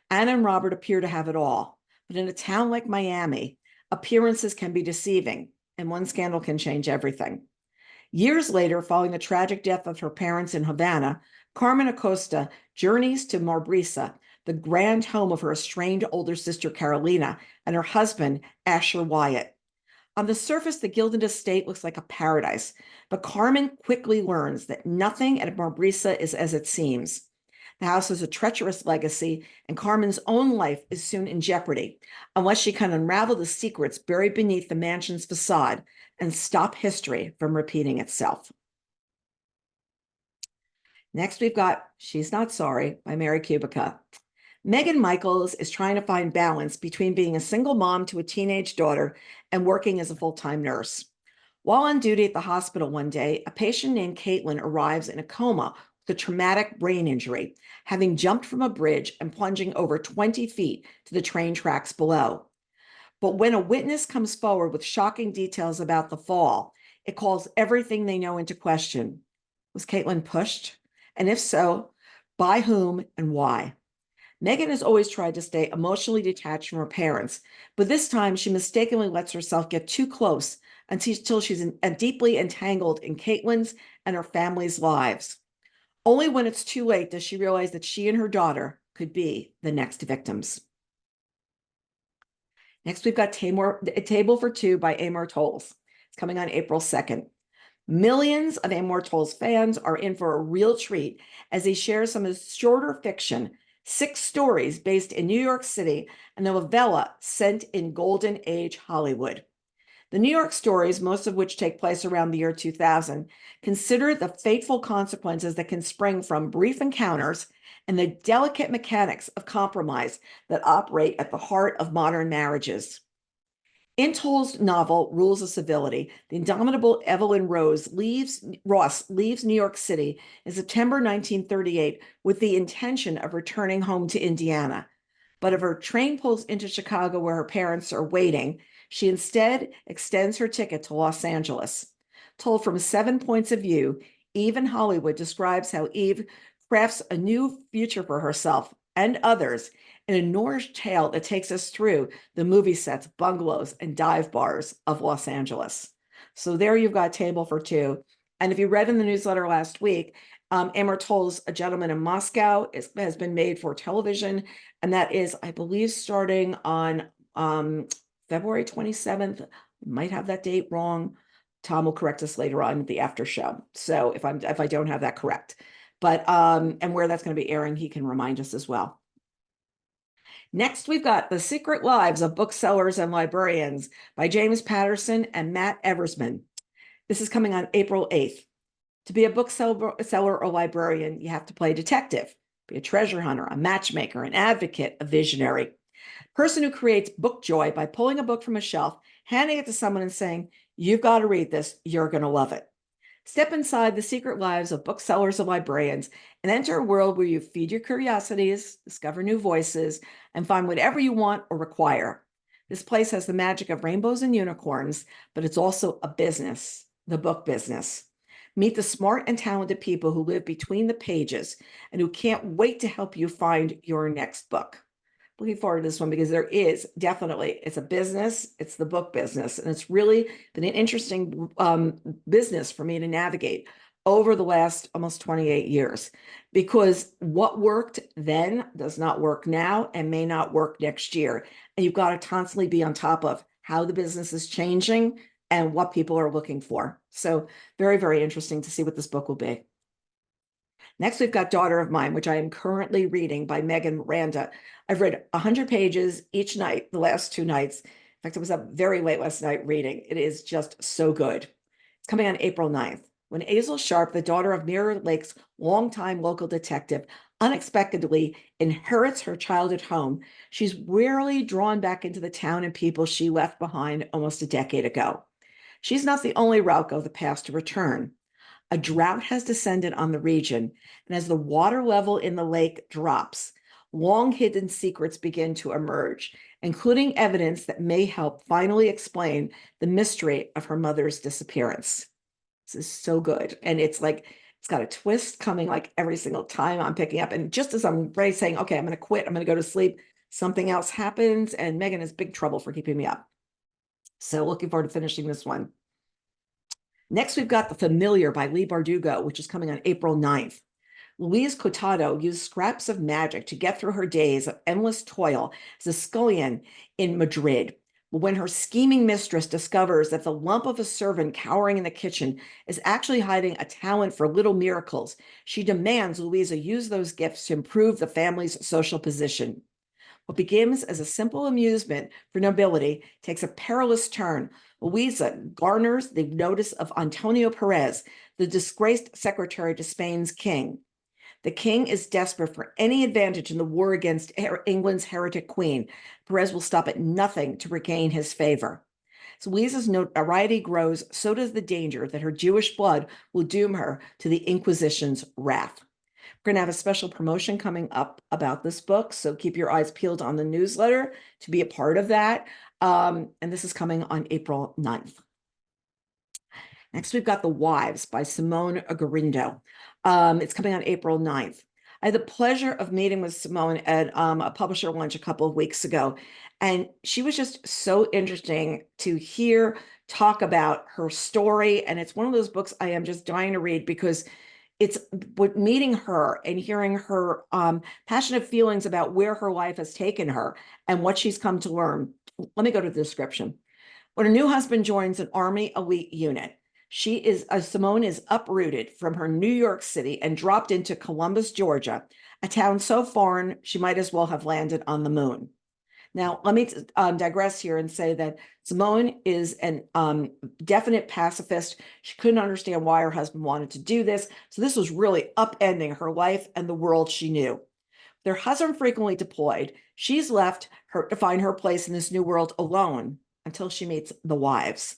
Anna and Robert appear to have it all, but in a town like Miami, appearances can be deceiving, and one scandal can change everything. Years later, following the tragic death of her parents in Havana, Carmen Acosta journeys to Marbrisa, the grand home of her estranged older sister Carolina and her husband, Asher Wyatt. On the surface, the Gilded Estate looks like a paradise, but Carmen quickly learns that nothing at Marbrisa is as it seems. The house has a treacherous legacy, and Carmen's own life is soon in jeopardy unless she can unravel the secrets buried beneath the mansion's facade and stop history from repeating itself. Next, we've got She's Not Sorry by Mary Kubica. Megan Michaels is trying to find balance between being a single mom to a teenage daughter and working as a full-time nurse. While on duty at the hospital one day, a patient named Caitlin arrives in a coma with a traumatic brain injury, having jumped from a bridge and plunging over 20 feet to the train tracks below. But when a witness comes forward with shocking details about the fall, it calls everything they know into question. Was Caitlin pushed? And if so, by whom and why? Megan has always tried to stay emotionally detached from her parents, but this time she mistakenly lets herself get too close until she's deeply entangled in Caitlin's and her family's lives. Only when it's too late does she realize that she and her daughter could be the next victims. Next, we've got A Table for Two by Amor Towles. It's coming on April 2nd. Millions of Amor Towles fans are in for a real treat as he shares some of his shorter fiction, 6 stories based in New York City, and a novella set in Golden Age Hollywood. The New York stories, most of which take place around the year 2000, consider the fateful consequences that can spring from brief encounters and the delicate mechanics of compromise that operate at the heart of modern marriages. In Towles' novel, Rules of Civility, the indomitable Evelyn Ross leaves New York City in September 1938 with the intention of returning home to Indiana. But if her train pulls into Chicago where her parents are waiting, she instead extends her ticket to Los Angeles. Told from 7 points of view, Eve in Hollywood describes how Eve crafts a new future for herself and others in a noirish tale that takes us through the movie sets, bungalows, and dive bars of Los Angeles. So there you've got Table for Two. And if you read in the newsletter last week, Amor Towles, A Gentleman in Moscow, has been made for television, and that is, I believe, starting on February 27th. Might have that date wrong. Tom will correct us later on at the after show. So if I don't have that correct, but and where that's going to be airing, he can remind us as well. Next, we've got The Secret Lives of Booksellers and Librarians by James Patterson and Matt Eversman. This is coming on April 8th. To be a bookseller or librarian, you have to play a detective, be a treasure hunter, a matchmaker, an advocate, a visionary. Person who creates book joy by pulling a book from a shelf, handing it to someone and saying, "You've got to read this, you're going to love it." Step inside the secret lives of booksellers and librarians and enter a world where you feed your curiosities, discover new voices, and find whatever you want or require. This place has the magic of rainbows and unicorns, but it's also a business, the book business. Meet the smart and talented people who live between the pages and who can't wait to help you find your next book. Looking forward to this one because there is definitely, it's a business, it's the book business, and it's really been an interesting business for me to navigate over the last almost 28 years, because what worked then does not work now and may not work next year. And you've got to constantly be on top of how the business is changing and what people are looking for. So very, very interesting to see what this book will be. Next, we've got Daughter of Mine, which I am currently reading by Megan Miranda. I've read 100 pages each night, the last 2 nights. In fact, I was up very late last night reading. It is just so good. It's coming on April 9th. When Azel Sharp, the daughter of Mirror Lake's longtime local detective, unexpectedly inherits her childhood home, she's rarely drawn back into the town and people she left behind almost a decade ago. She's not the only Ralco of the past to return. A drought has descended on the region, and as the water level in the lake drops, long hidden secrets begin to emerge, including evidence that may help finally explain the mystery of her mother's disappearance. This is so good. And it's like, it's got a twist coming like every single time I'm picking up. And just as I'm ready saying, okay, I'm going to quit, I'm going to go to sleep, something else happens, and Megan is big trouble for keeping me up. So looking forward to finishing this one. Next, we've got The Familiar by Leigh Bardugo, which is coming on April 9th. Louise Cotado used scraps of magic to get through her days of endless toil as a scullion in Madrid. But when her scheming mistress discovers that the lump of a servant cowering in the kitchen is actually hiding a talent for little miracles, she demands Louisa use those gifts to improve the family's social position. What begins as a simple amusement for nobility takes a perilous turn. Louisa garners the notice of Antonio Perez, the disgraced secretary to Spain's king. The king is desperate for any advantage in the war against England's heretic queen. Perez will stop at nothing to regain his favor. As Louisa's notoriety grows, so does the danger that her Jewish blood will doom her to the Inquisition's wrath. We're going to have a special promotion coming up about this book, so keep your eyes peeled on the newsletter to be a part of that. And this is coming on April 9th. Next, we've got The Wives by Simone Agarindo. It's coming on April 9th. I had the pleasure of meeting with Simone at a publisher lunch a couple of weeks ago, and she was just so interesting to hear talk about her story. And it's one of those books I am just dying to read because it's meeting her and hearing her passionate feelings about where her life has taken her and what she's come to learn. Let me go to the description. When her new husband joins an Army elite unit, Simone is uprooted from her New York City and dropped into Columbus, Georgia, a town so foreign she might as well have landed on the moon. Now, let me digress here and say that Simone is an definite pacifist. She couldn't understand why her husband wanted to do this. So this was really upending her life and the world she knew. Their husband frequently deployed. She's left to find her place in this new world alone until she meets the wives.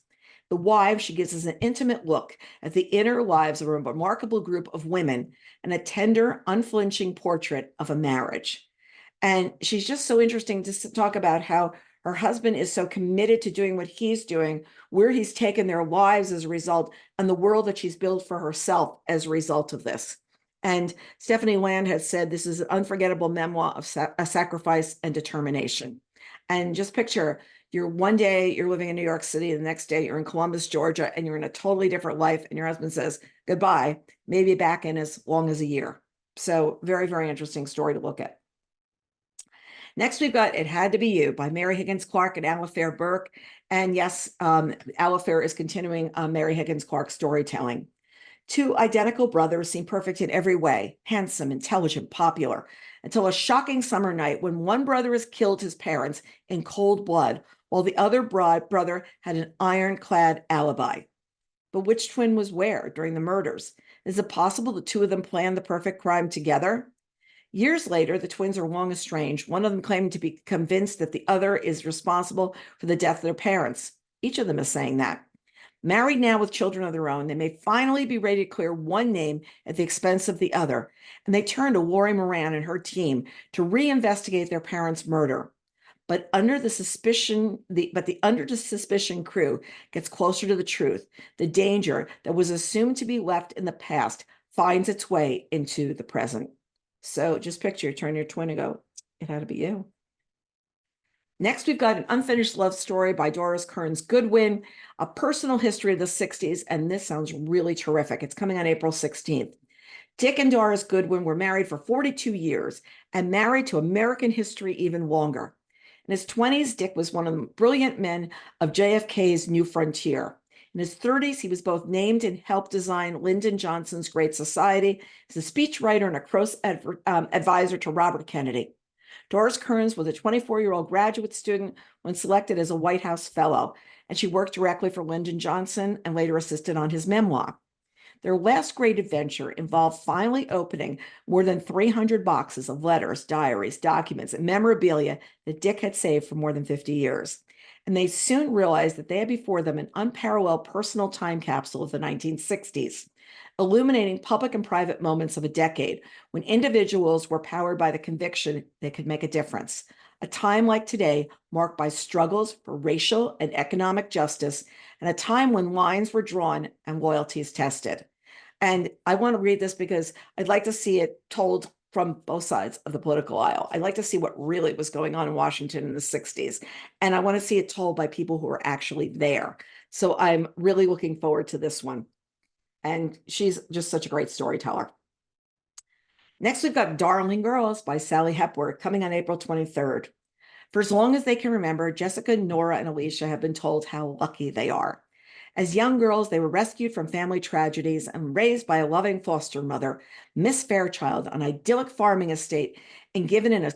The Wives, she gives us an intimate look at the inner lives of a remarkable group of women and a tender, unflinching portrait of a marriage. And she's just so interesting to talk about how her husband is so committed to doing what he's doing, where he's taken their lives as a result, and the world that she's built for herself as a result of this. And Stephanie Land has said this is an unforgettable memoir of sacrifice and determination. And just picture, one day you're living in New York City, the next day you're in Columbus, Georgia, and you're in a totally different life, and your husband says goodbye, maybe back in as long as a year. So very, very interesting story to look at. Next, we've got It Had to Be You by Mary Higgins Clark and Alifair Burke. And yes, Alifair is continuing Mary Higgins Clark's storytelling. Two identical brothers seem perfect in every way, handsome, intelligent, popular, until a shocking summer night when one brother has killed his parents in cold blood, while the other brother had an ironclad alibi. But which twin was where during the murders? Is it possible the two of them planned the perfect crime together? Years later, the twins are long estranged, one of them claiming to be convinced that the other is responsible for the death of their parents. Each of them is saying that. Married now with children of their own, they may finally be ready to clear one name at the expense of the other, and they turn to Lori Moran and her team to reinvestigate their parents' murder. But the under the suspicion crew gets closer to the truth. The danger that was assumed to be left in the past finds its way into the present. So just picture, turn your twin and go, it had to be you. Next, we've got An Unfinished Love Story by Doris Kearns Goodwin, a personal history of the 60s, and this sounds really terrific. It's coming on April 16th. Dick and Doris Goodwin were married for 42 years and married to American history even longer. In his 20s, Dick was one of the brilliant men of JFK's New Frontier. In his 30s, he was both named and helped design Lyndon Johnson's Great Society as a speechwriter and a close advisor to Robert Kennedy. Doris Kearns was a 24-year-old graduate student when selected as a White House Fellow, and she worked directly for Lyndon Johnson and later assisted on his memoir. Their last great adventure involved finally opening more than 300 boxes of letters, diaries, documents, and memorabilia that Dick had saved for more than 50 years. And they soon realized that they had before them an unparalleled personal time capsule of the 1960s, illuminating public and private moments of a decade when individuals were powered by the conviction they could make a difference. A time like today, marked by struggles for racial and economic justice, and a time when lines were drawn and loyalties tested. And I want to read this because I'd like to see it told from both sides of the political aisle. I'd like to see what really was going on in Washington in the 60s. And I want to see it told by people who are actually there. So I'm really looking forward to this one. And she's just such a great storyteller. Next, we've got Darling Girls by Sally Hepworth, coming on April 23rd. For as long as they can remember, Jessica, Nora, and Alicia have been told how lucky they are. As young girls, they were rescued from family tragedies and raised by a loving foster mother, Miss Fairchild, on an idyllic farming estate, and given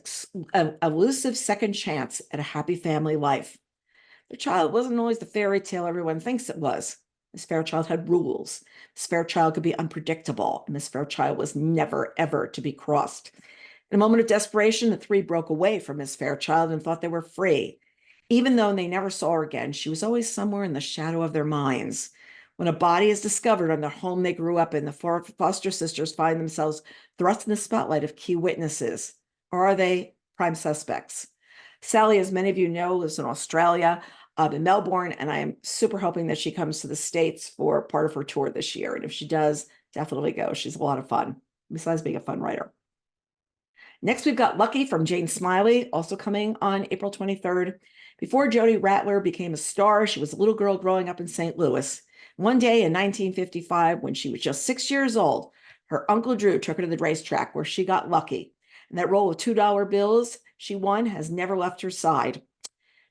an elusive second chance at a happy family life. Their child wasn't always the fairy tale everyone thinks it was. Miss Fairchild had rules. Miss Fairchild could be unpredictable, and Miss Fairchild was never, ever to be crossed. In a moment of desperation, the three broke away from Miss Fairchild and thought they were free. Even though they never saw her again, she was always somewhere in the shadow of their minds. When a body is discovered on the home they grew up in, the foster sisters find themselves thrust in the spotlight of key witnesses. Or are they prime suspects? Sally, as many of you know, lives in Australia, in Melbourne, and I am super hoping that she comes to the States for part of her tour this year. And if she does, definitely go. She's a lot of fun, besides being a fun writer. Next, we've got Lucky from Jane Smiley, also coming on April 23rd. Before Jody Rattler became a star, she was a little girl growing up in St. Louis. One day in 1955, when she was just 6 years old, her Uncle Drew took her to the racetrack where she got lucky. And that roll of $2 bills she won has never left her side.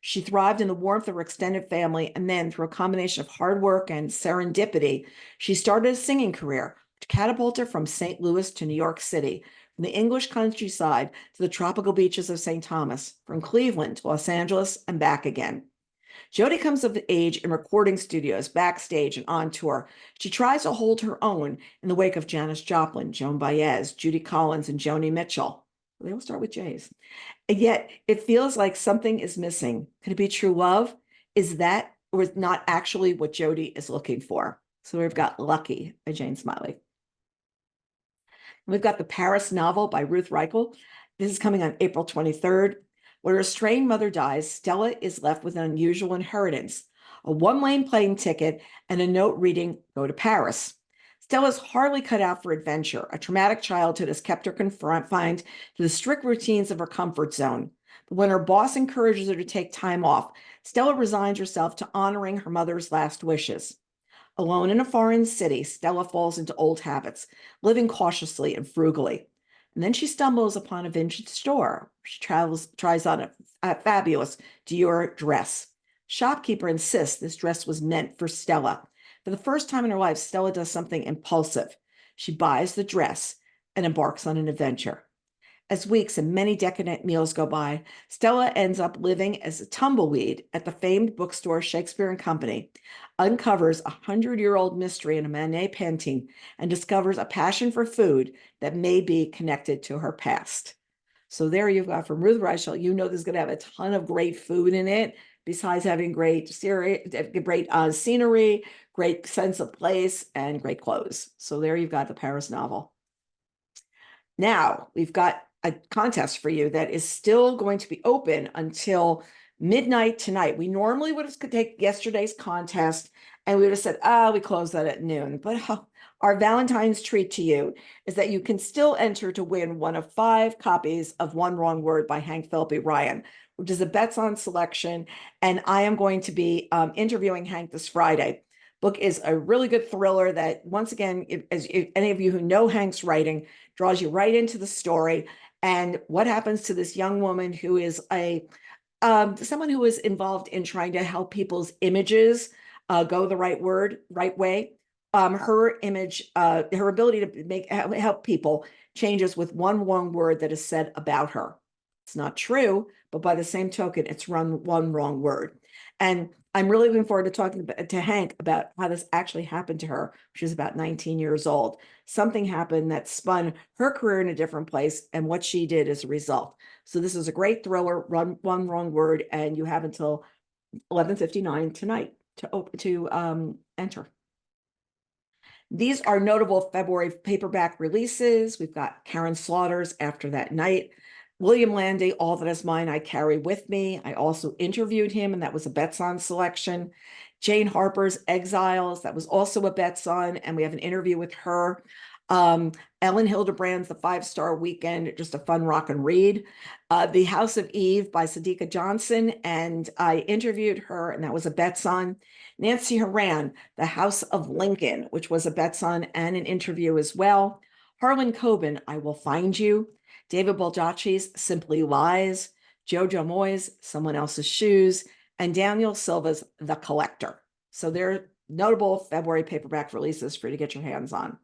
She thrived in the warmth of her extended family, and then through a combination of hard work and serendipity, she started a singing career to catapult her from St. Louis to New York City, from the English countryside to the tropical beaches of St. Thomas, from Cleveland to Los Angeles and back again. Jody comes of age in recording studios, backstage, and on tour. She tries to hold her own in the wake of Janis Joplin, Joan Baez, Judy Collins, and Joni Mitchell. They all start with J's. And yet it feels like something is missing. Could it be true love? Is that or is not actually what Jody is looking for? So we've got Lucky by Jane Smiley. We've got the Paris novel by Ruth Reichel. This is coming on April 23rd. When her estranged mother dies, Stella is left with an unusual inheritance, a one-lane plane ticket and a note reading, "Go to Paris." Stella's hardly cut out for adventure. A traumatic childhood has kept her confined to the strict routines of her comfort zone. But when her boss encourages her to take time off, Stella resigns herself to honoring her mother's last wishes. Alone in a foreign city, Stella falls into old habits, living cautiously and frugally. And then she stumbles upon a vintage store. She tries on a fabulous Dior dress. Shopkeeper insists this dress was meant for Stella. For the first time in her life, Stella does something impulsive. She buys the dress and embarks on an adventure. As weeks and many decadent meals go by, Stella ends up living as a tumbleweed at the famed bookstore Shakespeare and Company, uncovers a 100-year-old mystery in a Manet painting, and discovers a passion for food that may be connected to her past. So there you've got from Ruth Reichel. You know there's going to have a ton of great food in it, besides having great scenery, great sense of place, and great clothes. So there you've got the Paris novel. Now we've got a contest for you that is still going to be open until midnight tonight. We normally would have taken yesterday's contest and we would have said, we close that at noon. But our Valentine's treat to you is that you can still enter to win one of 5 copies of One Wrong Word by Hank Philippi Ryan, which is a bets on selection. And I am going to be interviewing Hank this Friday. Book is a really good thriller that, once again, if any of you who know Hank's writing, draws you right into the story and what happens to this young woman who is someone who is involved in trying to help people's images Go the right way. Her image, her ability to help people changes with one wrong word that is said about her. It's not true, but by the same token, it's one wrong word. And I'm really looking forward to talking to Hank about how this actually happened to her. She was about 19 years old. Something happened that spun her career in a different place and what she did as a result. So this is a great thriller, one wrong word, and you have until 11:59 tonight to enter. These are notable February paperback releases. We've got Karen Slaughter's After That Night, William Landay, All That Is Mine I Carry With Me. I also interviewed him, and that was a Betson selection. Jane Harper's Exiles, that was also a Betson, and we have an interview with her. Ellen Hildebrand's The 5-Star Weekend, just a fun rock and read. The House of Eve by Sadiqa Johnson, and I interviewed her, and that was a Betson. Nancy Horan, The House of Lincoln, which was a Betson and an interview as well. Harlan Coben, I Will Find You. David Baldacci's Simply Lies. Jojo Moyes, Someone Else's Shoes. And Daniel Silva's The Collector. So they're notable February paperback releases for you to get your hands on.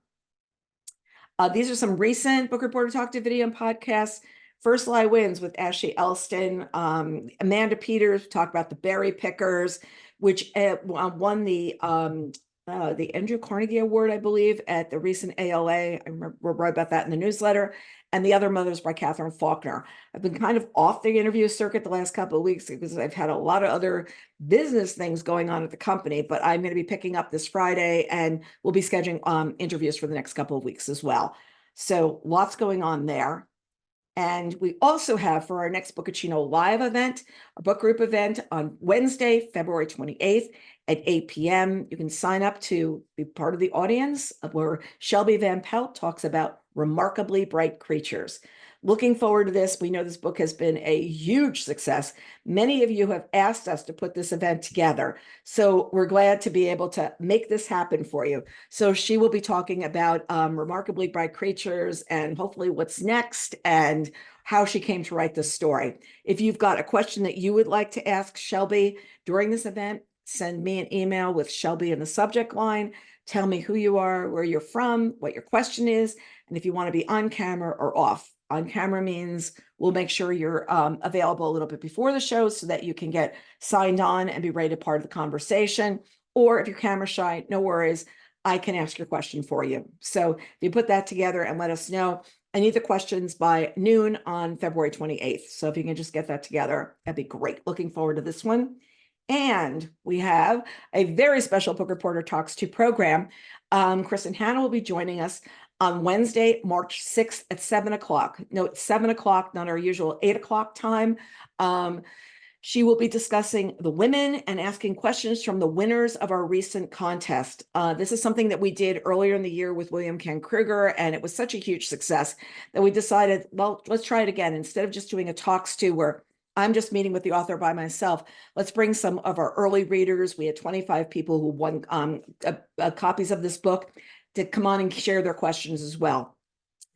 These are some recent Book Reporter Talk to Video and podcasts. First Lie Wins with Ashley Elston. Amanda Peters talked about The Berry Pickers, which won the Andrew Carnegie Award, I believe, at the recent ALA. I remember we wrote about that in the newsletter. And The Other Mothers by Catherine Faulkner. I've been kind of off the interview circuit the last couple of weeks because I've had a lot of other business things going on at the company, but I'm going to be picking up this Friday, and we'll be scheduling interviews for the next couple of weeks as well. So lots going on there. And we also have for our next Bookaccino live event, a book group event on Wednesday, February 28th at 8 p.m. You can sign up to be part of the audience where Shelby Van Pelt talks about Remarkably Bright Creatures. Looking forward to this. We know this book has been a huge success. Many of you have asked us to put this event together. So we're glad to be able to make this happen for you. So she will be talking about Remarkably Bright Creatures and hopefully what's next and how she came to write this story. If you've got a question that you would like to ask Shelby during this event, send me an email with Shelby in the subject line. Tell me who you are, where you're from, what your question is, and if you want to be on camera or off. On camera means we'll make sure you're available a little bit before the show so that you can get signed on and be ready to part of the conversation. Or if you're camera shy, no worries, I can ask your question for you. So if you put that together and let us know, I need the questions by noon on February 28th. So if you can just get that together, that'd be great. Looking forward to this one. And we have a very special Book Reporter Talks to program. Kristen Hanna will be joining us on Wednesday, March 6th at 7 o'clock. No, it's 7 o'clock, not our usual 8 o'clock time. She will be discussing the women and asking questions from the winners of our recent contest. This is something that we did earlier in the year with William Ken Kruger, and it was such a huge success that we decided, well, let's try it again. Instead of just doing a talks to where I'm just meeting with the author by myself, let's bring some of our early readers. We had 25 people who won copies of this book to come on and share their questions as well.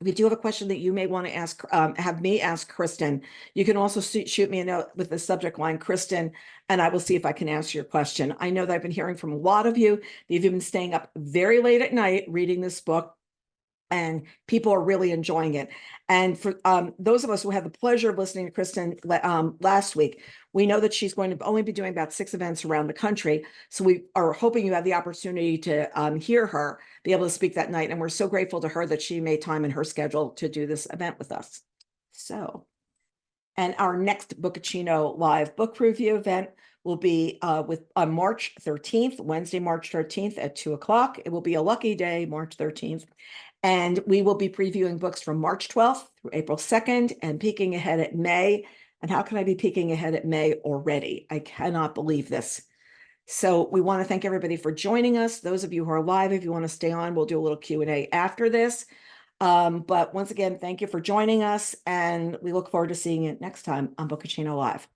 If you do have a question that you may want to ask, have me ask Kristen, you can also shoot me a note with the subject line, Kristen, and I will see if I can answer your question. I know that I've been hearing from a lot of you that you've been staying up very late at night reading this book, and people are really enjoying it. And for those of us who had the pleasure of listening to Kristen last week, we know that she's going to only be doing about 6 events around the country. So we are hoping you have the opportunity to hear her, be able to speak that night. And we're so grateful to her that she made time in her schedule to do this event with us. So, and our next Bookaccino live book review event will be on March 13th, Wednesday, March 13th at 2 o'clock. It will be a lucky day, March 13th. And we will be previewing books from March 12th through April 2nd and peeking ahead at May. And how can I be peeking ahead at May already? I cannot believe this. So we want to thank everybody for joining us. Those of you who are live, if you want to stay on, we'll do a little Q&A after this. But once again, thank you for joining us. And we look forward to seeing you next time on Bookaccino Live.